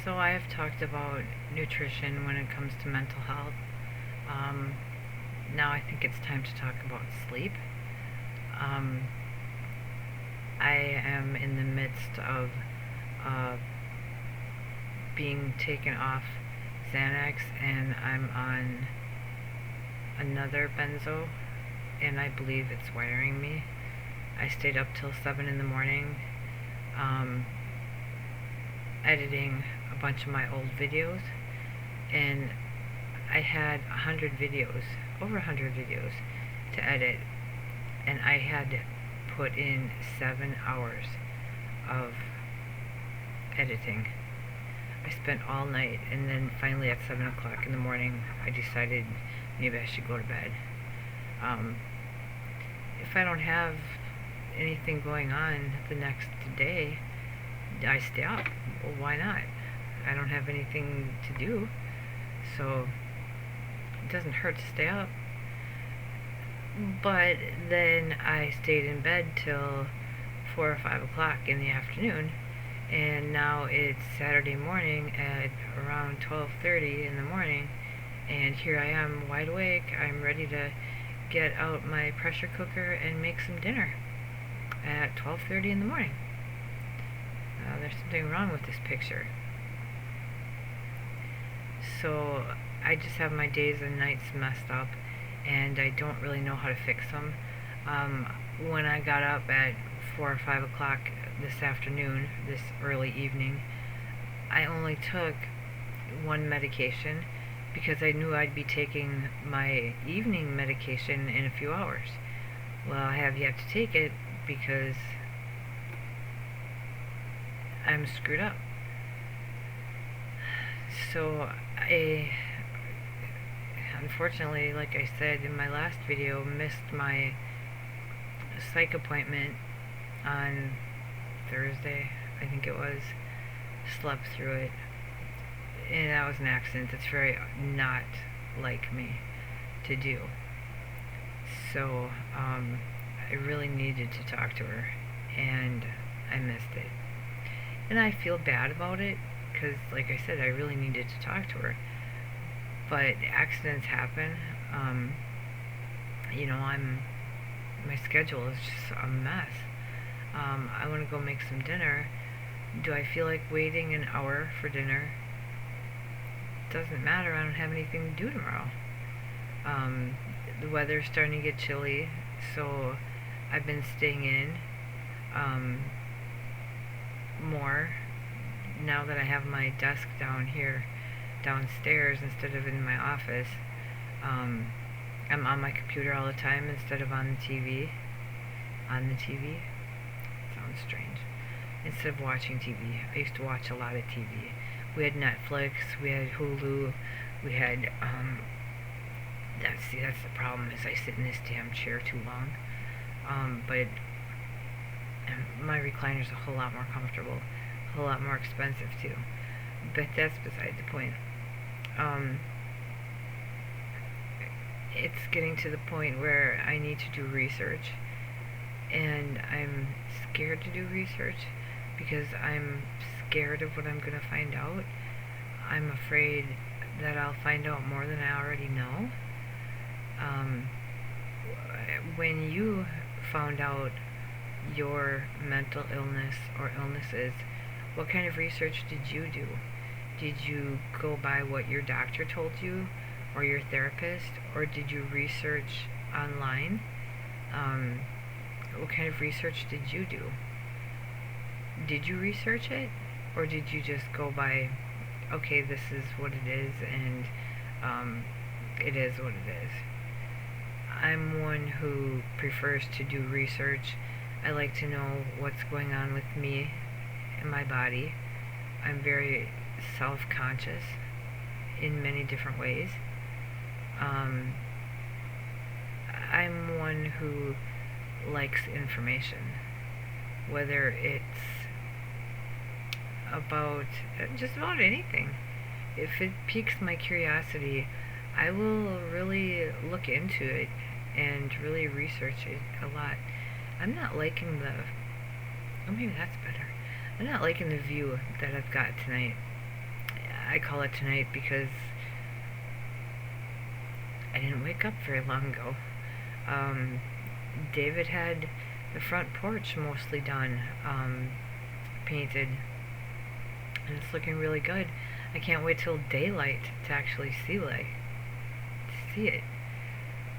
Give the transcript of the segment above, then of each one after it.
So I have talked about nutrition when it comes to mental health. Um, Now I think it's time to talk about sleep. Um, I am in the midst of uh, being taken off Xanax, and I'm on another benzo, and I believe it's wiring me. I stayed up till 7 in the morning um, editing a bunch of my old videos, and I had 100 videos, over 100 videos to edit, and I had to put in 7 hours of editing. I spent all night, and then finally at 7 o'clock in the morning, I decided maybe I should go to bed. Um, if I don't have anything going on the next day, I stay up. Well, why not? I don't have anything to do, so it doesn't hurt to stay up. But then I stayed in bed till 4 or 5 o'clock in the afternoon, and now it's Saturday morning at around 12:30 in the morning, and here I am wide awake. I'm ready to get out my pressure cooker and make some dinner at 12:30 in the morning. There's something wrong with this picture. So I just have my days and nights messed up, and I don't really know how to fix them. When I got up at 4 or 5 o'clock this afternoon, this early evening, I only took one medication because I knew I'd be taking my evening medication in a few hours. Well, I have yet to take it because I'm screwed up. So unfortunately, like I said in my last video, missed my psych appointment on Thursday, I think it was. Slept through it, and that was an accident. That's very not like me to do. So I really needed to talk to her, and I missed it. And I feel bad about it because, like I said, I really needed to talk to her. But accidents happen. My schedule is just a mess. I want to go make some dinner. Do I feel like waiting an hour for dinner? Doesn't matter. I don't have anything to do tomorrow. The weather's starting to get chilly, so I've been staying in more now that I have my desk down here downstairs instead of in my office. I'm on my computer all the time instead of on the TV. On the TV? Sounds strange. Instead of watching TV. I used to watch a lot of TV. We had Netflix, we had Hulu, we had, that's the problem, is I sit in this damn chair too long. But my recliner's a whole lot more comfortable, a whole lot more expensive too. But that's beside the point. It's getting to the point where I need to do research, and I'm scared to do research because I'm scared of what I'm going to find out. I'm afraid that I'll find out more than I already know. When you found out your mental illness or illnesses, what kind of research did you do? Did you go by what your doctor told you or your therapist, or did you research online? What kind of research did you do? Did you research it, or did you just go by, okay, this is what it is, and it is what it is? I'm one who prefers to do research. I like to know what's going on with me and my body. I'm very self-conscious in many different ways. I'm one who likes information, whether it's about just about anything. If it piques my curiosity, I will really look into it and really research it a lot. I'm not liking maybe that's better. I'm not liking the view that I've got tonight. I call it tonight because I didn't wake up very long ago. David had the front porch mostly done, painted, and it's looking really good. I can't wait till daylight to actually see it.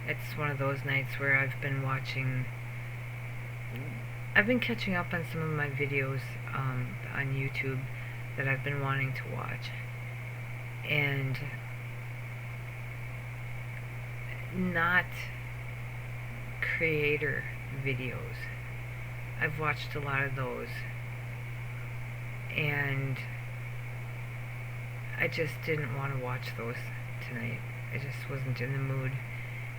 It's one of those nights where I've been catching up on some of my videos on YouTube that I've been wanting to watch, and not creator videos. I've watched a lot of those, and I just didn't want to watch those tonight. I just wasn't in the mood.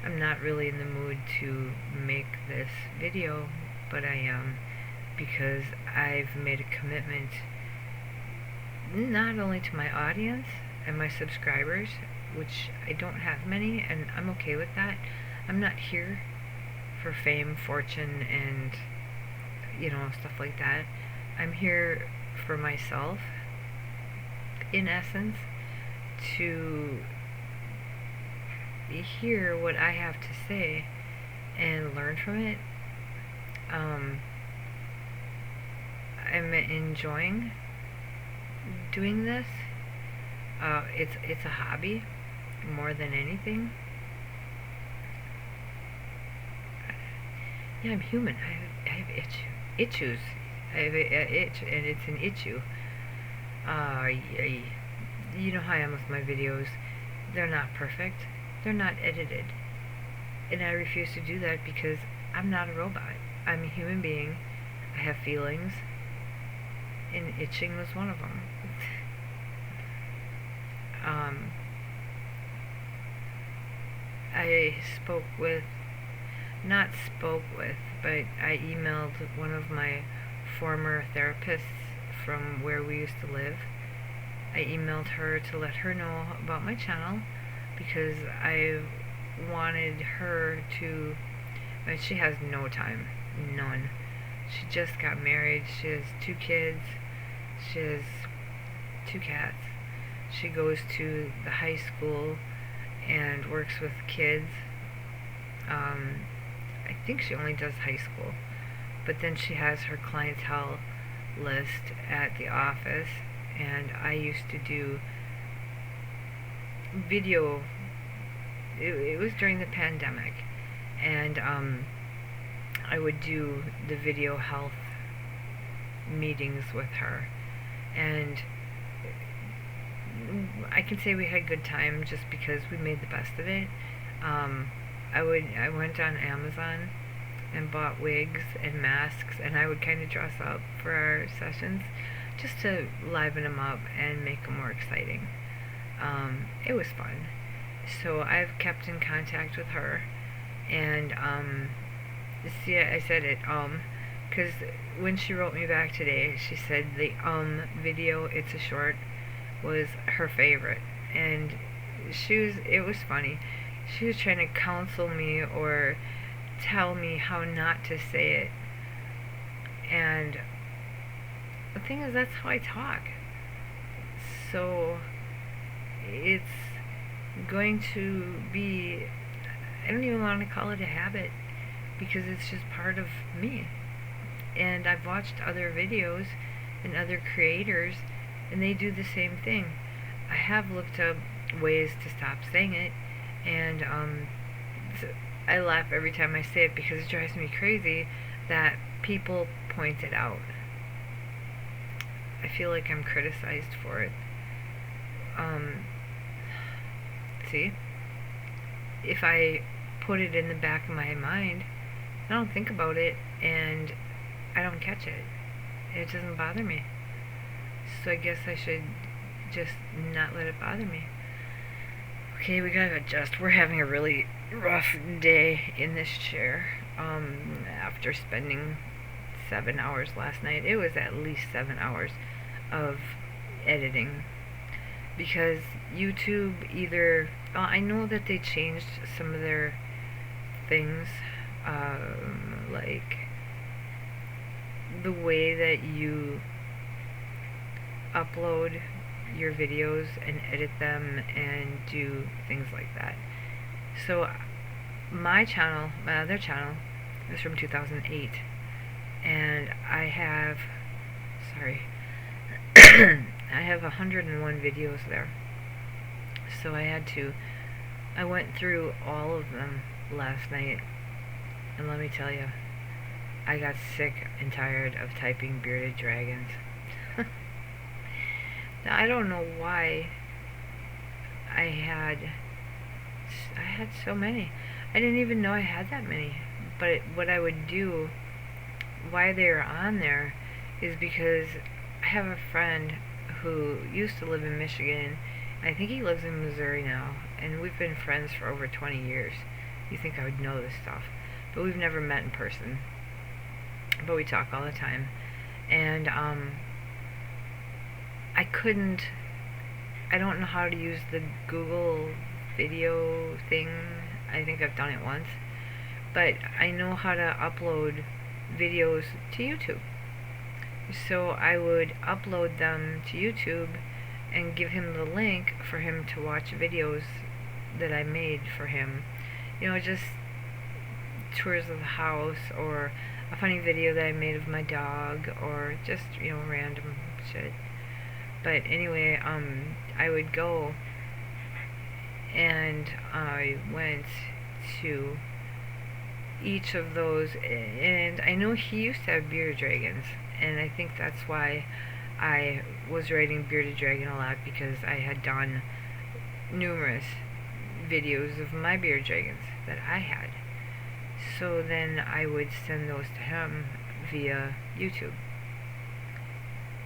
I'm not really in the mood to make this video, but I am, because I've made a commitment not only to my audience and my subscribers, which I don't have many, and I'm okay with that. I'm not here for fame, fortune, and stuff like that. I'm here for myself, in essence, to hear what I have to say and learn from it. I'm enjoying doing this. It's a hobby more than anything. Yeah, I'm human. I have issues. I have an itch, and it's an issue. You know how I am with my videos. They're not perfect. They're not edited. And I refuse to do that because I'm not a robot. I'm a human being. I have feelings. And itching was one of them. But I emailed one of my former therapists from where we used to live. I emailed her to let her know about my channel because I wanted her to. She has no time, none. She just got married. She has 2 kids. She has 2 cats. She goes to the high school and works with kids. I think she only does high school, but then she has her clientele list at the office, and I used to do video. It was during the pandemic, and I would do the video health meetings with her, and I can say we had a good time just because we made the best of it. I went on Amazon and bought wigs and masks, and I would kind of dress up for our sessions just to liven them up and make them more exciting. It was fun. So I've kept in contact with her, and see, I said it because when she wrote me back today, she said the video, it's a short, was her favorite, and it was funny. She was trying to counsel me or tell me how not to say it, and the thing is, that's how I talk. So it's going to be, I don't even want to call it a habit, because it's just part of me. And I've watched other videos and other creators, and they do the same thing. I have looked up ways to stop saying it, and I laugh every time I say it because it drives me crazy that people point it out. I feel like I'm criticized for it. See? If I put it in the back of my mind, I don't think about it, and I don't catch it. It doesn't bother me. So I guess I should just not let it bother me. Okay, we gotta adjust. We're having a really rough day in this chair. After spending 7 hours last night, it was at least 7 hours of editing, because YouTube either, I know that they changed some of their things, like the way that you upload your videos and edit them and do things like that. So my other channel, is from 2008, and I have, I have 101 videos there. So I went through all of them last night, and let me tell you, I got sick and tired of typing bearded dragons. Now, I don't know why I had so many. I didn't even know I had that many. But what I would do, why they're on there, is because I have a friend who used to live in Michigan. I think he lives in Missouri now, and we've been friends for over 20 years. You think I would know this stuff, but we've never met in person. But we talk all the time, and I don't know how to use the Google video thing. I think I've done it once, but I know how to upload videos to YouTube. So I would upload them to YouTube and give him the link for him to watch videos that I made for him. You know, just tours of the house, or a funny video that I made of my dog, or just, you know, random shit. But anyway, I would go, and I went to each of those, and I know he used to have bearded dragons, and I think that's why I was writing bearded dragon a lot, because I had done numerous videos of my bearded dragons that I had. So then I would send those to him via YouTube.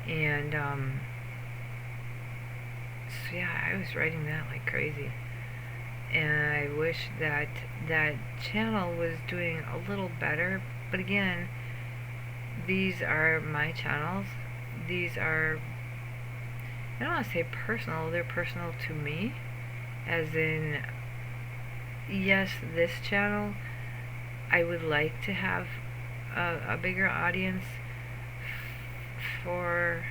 And so yeah, I was writing that like crazy. And I wish that that channel was doing a little better. But again, these are my channels. These are, I don't want to say personal, they're personal to me. As in, yes, this channel, I would like to have a bigger audience for,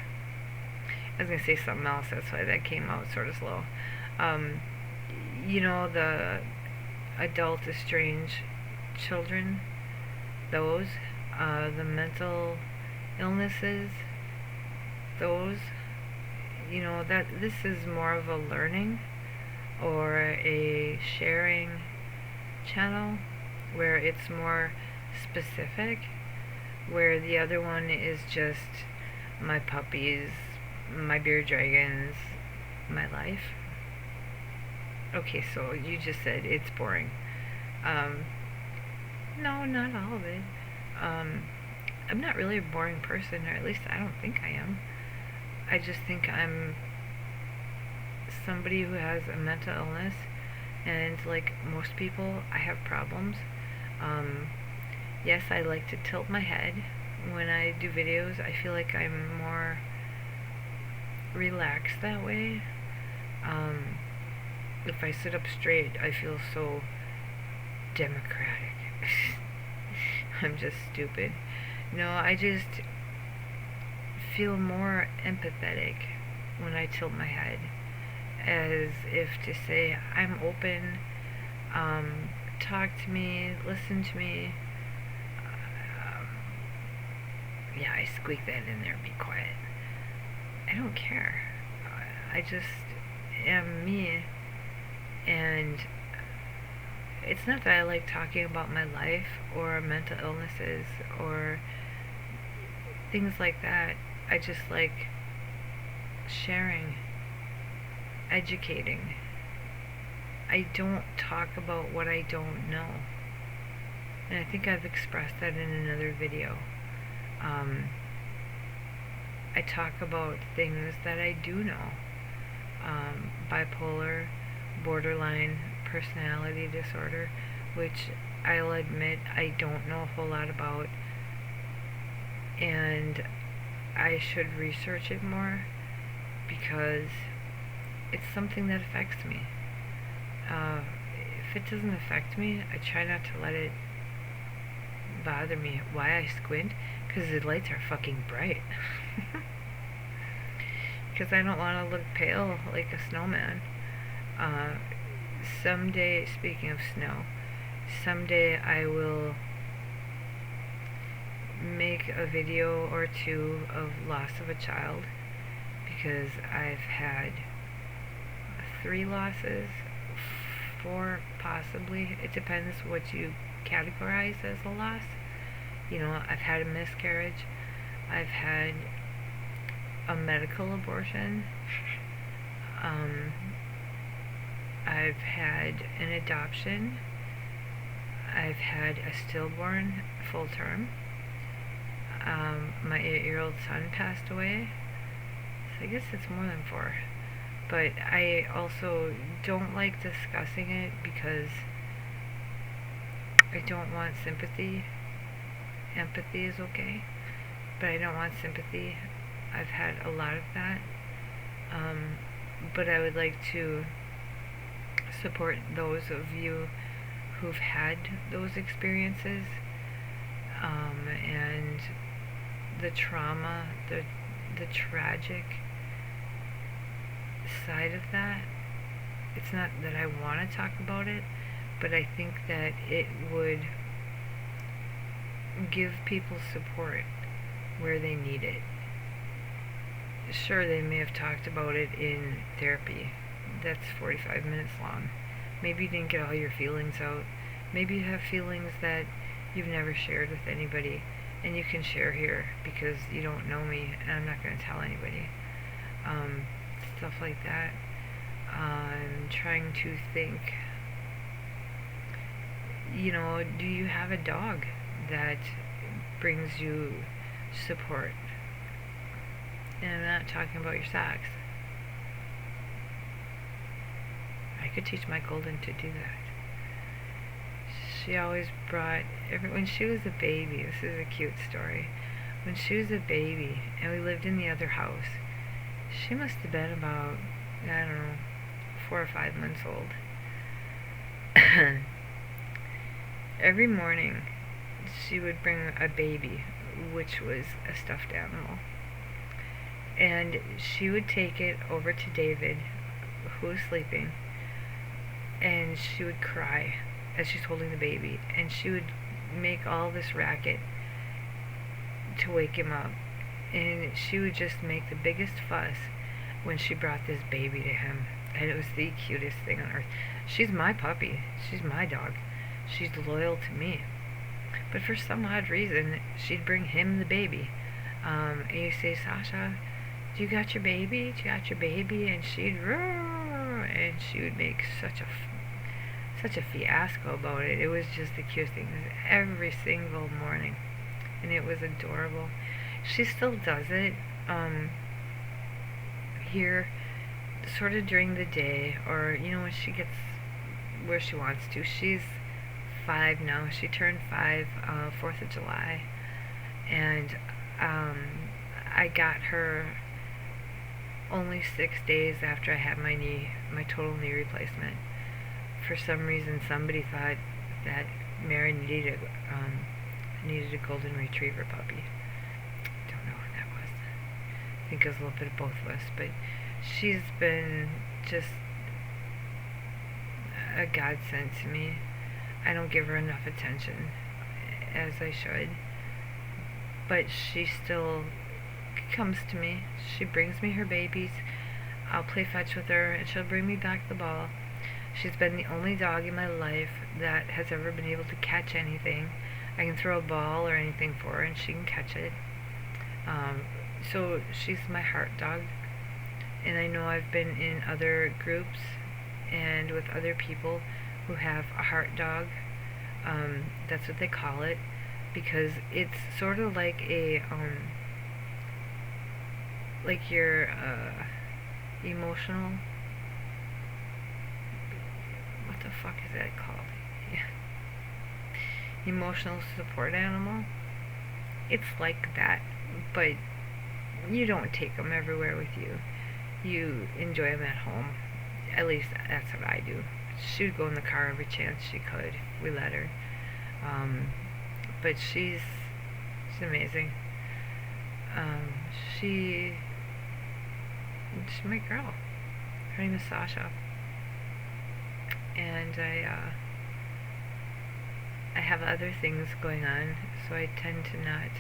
I was going to say something else, that's why that came out sort of slow. You know, the adult estranged children, those, the mental illnesses, those, you know, that this is more of a learning or a sharing channel where it's more specific, where the other one is just my puppies, my bearded dragons, my life. Okay, so you just said it's boring. No, not all of it. I'm not really a boring person, or at least I don't think I am. I just think I'm somebody who has a mental illness, and like most people, I have problems. Yes, I like to tilt my head when I do videos. I feel like I'm more relaxed that way. If I sit up straight, I feel so democratic. I'm just stupid. No, I just feel more empathetic when I tilt my head, as if to say, I'm open, talk to me, listen to me. Yeah, I squeak that in there, be quiet. I don't care. I just am me, and it's not that I like talking about my life or mental illnesses or things like that. I just like sharing, educating. I don't talk about what I don't know. And I think I've expressed that in another video. I talk about things that I do know. Bipolar, borderline personality disorder, which I'll admit I don't know a whole lot about, and I should research it more, because it's something that affects me. If it doesn't affect me, I try not to let it bother me. Why I squint? Because the lights are fucking bright. because I don't want to look pale like a snowman. Someday, speaking of snow, someday I will make a video or two of loss of a child, because I've had 3 losses, 4 possibly. It depends what you categorize as a loss. You know, I've had a miscarriage, I've had a medical abortion, I've had an adoption, I've had a stillborn full term, my 8-year-old son passed away, so I guess it's more than 4. But I also don't like discussing it because I don't want sympathy. Empathy is okay, but I don't want sympathy. I've had a lot of that. But I would like to support those of you who've had those experiences, and the trauma, the tragic side of that. It's not that I want to talk about it, but I think that it would give people support where they need it. Sure, they may have talked about it in therapy. That's 45 minutes long. Maybe you didn't get all your feelings out. Maybe you have feelings that you've never shared with anybody, and you can share here because you don't know me and I'm not going to tell anybody. Stuff like that. I'm trying to think, you know, do you have a dog that brings you support? And I'm not talking about your socks. I could teach my Golden to do that. She always brought, when she was a baby, this is a cute story. When she was a baby and we lived in the other house, she must have been about, I don't know, 4 or 5 months old. Every morning she would bring a baby, which was a stuffed animal, and she would take it over to David, who was sleeping, and she would cry as she's holding the baby, and she would make all this racket to wake him up, and she would just make the biggest fuss when she brought this baby to him, and it was the cutest thing on earth. She's my puppy, she's my dog, she's loyal to me, but for some odd reason she'd bring him the baby, and you say, Sasha, do you got your baby? Do you got your baby? And she'd roar, and she would make such a fiasco about it. It was just the cutest thing. It was every single morning, and it was adorable. She still does it here, sort of during the day, or you know, when she gets where she wants to. She's 5 now. She turned 5 4th of July, and I got her only 6 days after I had my total knee replacement. For some reason, somebody thought that Mary needed a golden retriever puppy. Don't know what that was. I think it was a little bit of both of us, but she's been just a godsend to me. I don't give her enough attention, as I should, but she still comes to me. She brings me her babies. I'll play fetch with her, and she'll bring me back the ball. She's been the only dog in my life that has ever been able to catch anything. I can throw a ball or anything for her, and she can catch it. So she's my heart dog. And I know I've been in other groups and with other people who have a heart dog. That's what they call it, because it's sort of like a like your emotional, what the fuck is that called? Yeah. Emotional support animal. It's like that, but you don't take them everywhere with you. You enjoy them at home. At least that's what I do. She would go in the car every chance she could if we let her. But she's amazing. She She's my girl. Her name is Sasha. And I have other things going on, so I tend to not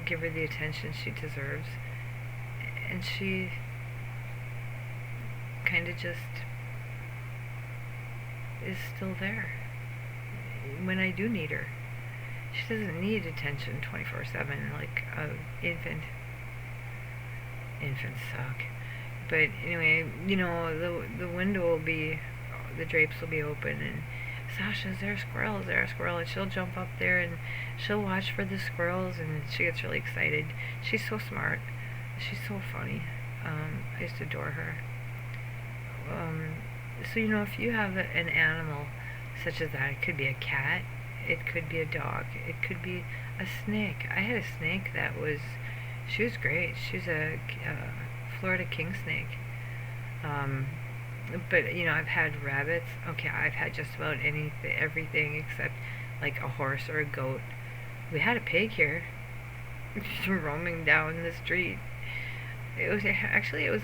give her the attention she deserves. And she kind of just is still there when I do need her. She doesn't need attention 24/7 like an infant. Infants suck. But anyway, the window will be, the drapes will be open, and Sasha, is there a squirrel? Is there a squirrel? And she'll jump up there and she'll watch for the squirrels, and she gets really excited. She's so smart. She's so funny. I just adore her. So if you have an animal such as that, it could be a cat, it could be a dog, it could be a snake. I had a snake that she was great. She was a Florida king snake. But I've had rabbits. Okay, I've had just about everything except like a horse or a goat. We had a pig here, roaming down the street. It was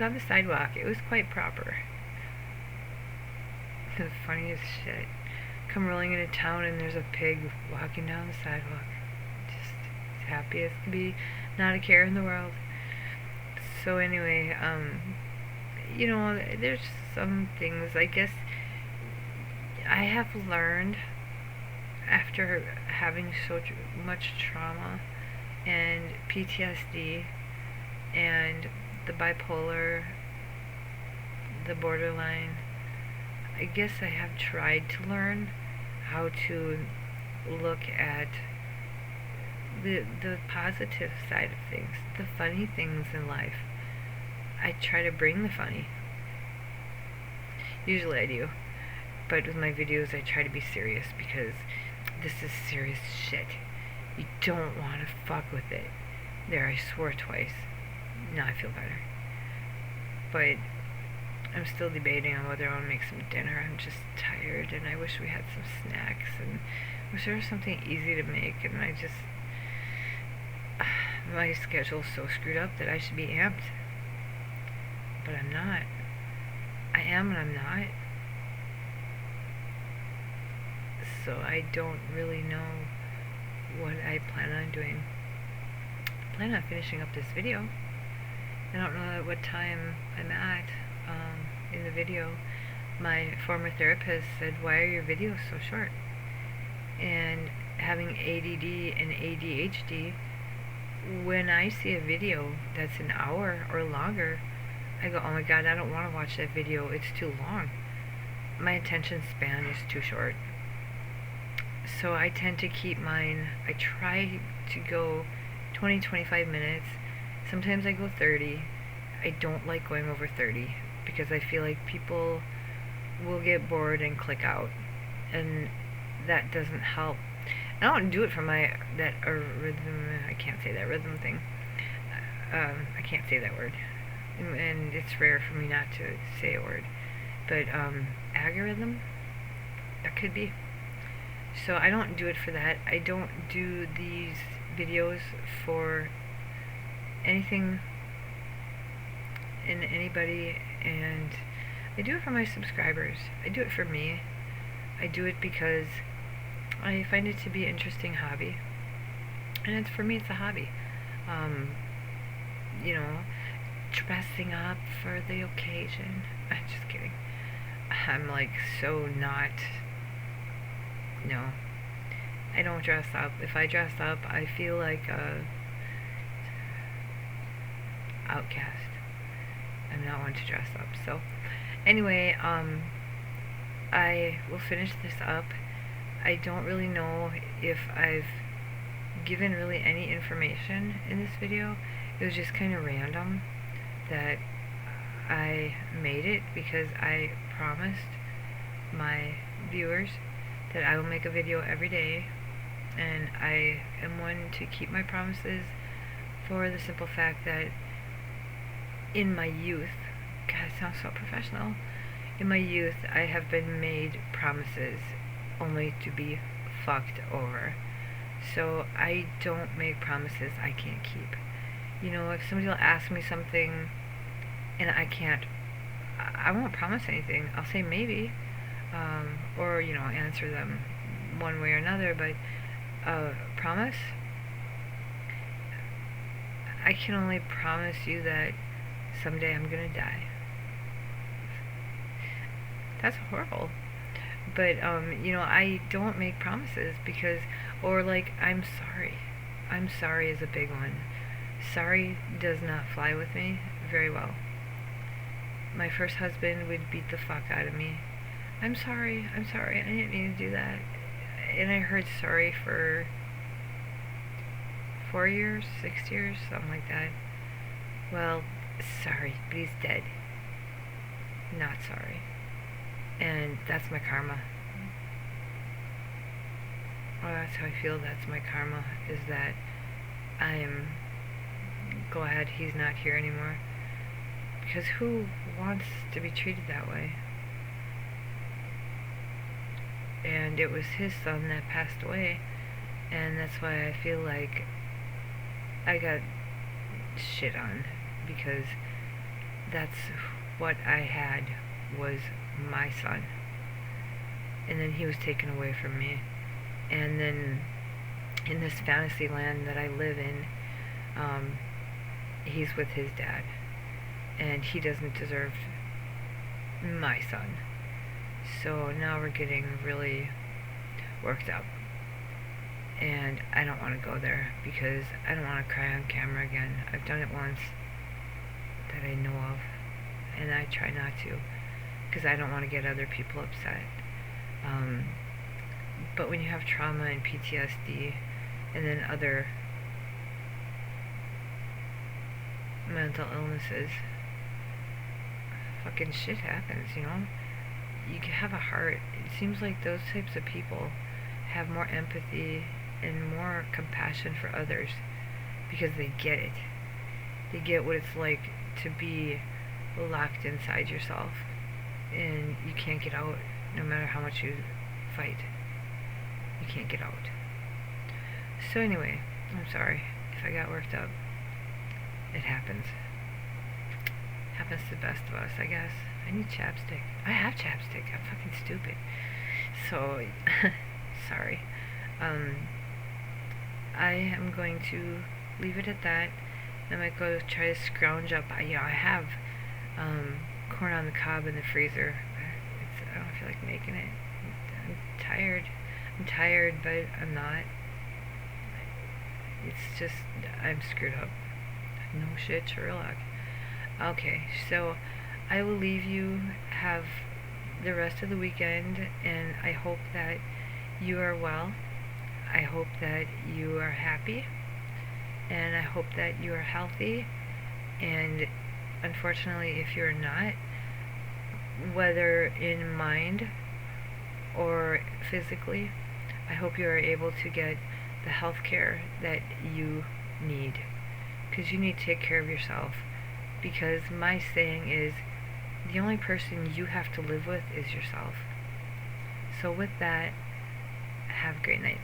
on the sidewalk. It was quite proper. The funniest shit. Come rolling into town and there's a pig walking down the sidewalk. Just as happy as can be, not a care in the world. So anyway, there's some things, I guess, I have learned after having so much trauma and PTSD and the bipolar, the borderline. I guess I have tried to learn how to look at the positive side of things, the funny things in life. I try to bring the funny. Usually I do. But with my videos I try to be serious, because this is serious shit. You don't want to fuck with it. There, I swore twice. Now I feel better. But I'm still debating on whether I want to make some dinner. I'm just tired, and I wish we had some snacks, and I wish there was something easy to make, and my schedule's so screwed up that I should be amped. But I'm not. I am and I'm not. So I don't really know what I plan on doing. I plan on finishing up this video. I don't know at what time I'm at in the video. My former therapist said, "Why are your videos so short?" And having ADD and ADHD, when I see a video that's an hour or longer, I go, "Oh my god, I don't want to watch that video, it's too long." My attention span is too short. So I tend to keep mine, I try to go 20-25 minutes. Sometimes I go 30. I don't like going over 30 because I feel like people will get bored and click out, and that doesn't help. I don't do it for that rhythm. I can't say that rhythm thing. I can't say that word, and it's rare for me not to say a word. But algorithm, that could be. So I don't do it for that. I don't do these videos for anything and anybody, and I do it for my subscribers. I do it for me. I do it because I find it to be an interesting hobby, and for me it's a hobby. Dressing up for the occasion. I'm just kidding. I'm like so not. No, I don't dress up. If I dress up, I feel like a outcast. I'm not one to dress up. So anyway, I will finish this up. I don't really know if I've given really any information in this video. It was just kind of random that I made it because I promised my viewers that I will make a video every day, and I am one to keep my promises, for the simple fact that in my youth, God, it sounds so professional, in my youth I have been made promises only to be fucked over. So I don't make promises I can't keep. If somebody will ask me something and I won't promise anything. I'll say maybe, or answer them one way or another, but promise, I can only promise you that someday I'm gonna die. That's horrible. But I don't make promises because, or like, I'm sorry. I'm sorry is a big one. Sorry does not fly with me very well. My first husband would beat the fuck out of me. I'm sorry, I didn't mean to do that. And I heard sorry for 4 years, 6 years, something like that. Well, sorry, but he's dead. Not sorry. And that's my karma. Well, that's how I feel. That's my karma, is that I'm glad he's not here anymore. Because who wants to be treated that way? And it was his son that passed away, and that's why I feel like I got shit on, because that's what I had, was my son, and then he was taken away from me. And then in this fantasy land that I live in, he's with his dad, and he doesn't deserve my son. So now we're getting really worked up, and I don't want to go there because I don't want to cry on camera again. I've done it once that I know of, and I try not to because I don't want to get other people upset. But when you have trauma and PTSD and then other mental illnesses, fucking shit happens, You have a heart. It seems like those types of people have more empathy and more compassion for others because they get it. They get what it's like to be locked inside yourself and you can't get out no matter how much you fight. You can't get out. So anyway, I'm sorry if I got worked up. It happens. Happens to the best of us, I guess. I need chapstick. I have chapstick. I'm fucking stupid. So, sorry. I am going to leave it at that. I might go try to scrounge up. I have corn on the cob in the freezer. I don't feel like making it. I'm tired. I'm tired, but I'm not. It's just, I'm screwed up. No shit, Sherlock. Okay, so I will leave you. Have the rest of the weekend, and I hope that you are well. I hope that you are happy, and I hope that you are healthy. And unfortunately, if you're not, whether in mind or physically, I hope you are able to get the health care that you need, because you need to take care of yourself. Because my saying is, the only person you have to live with is yourself. So with that, have a great night.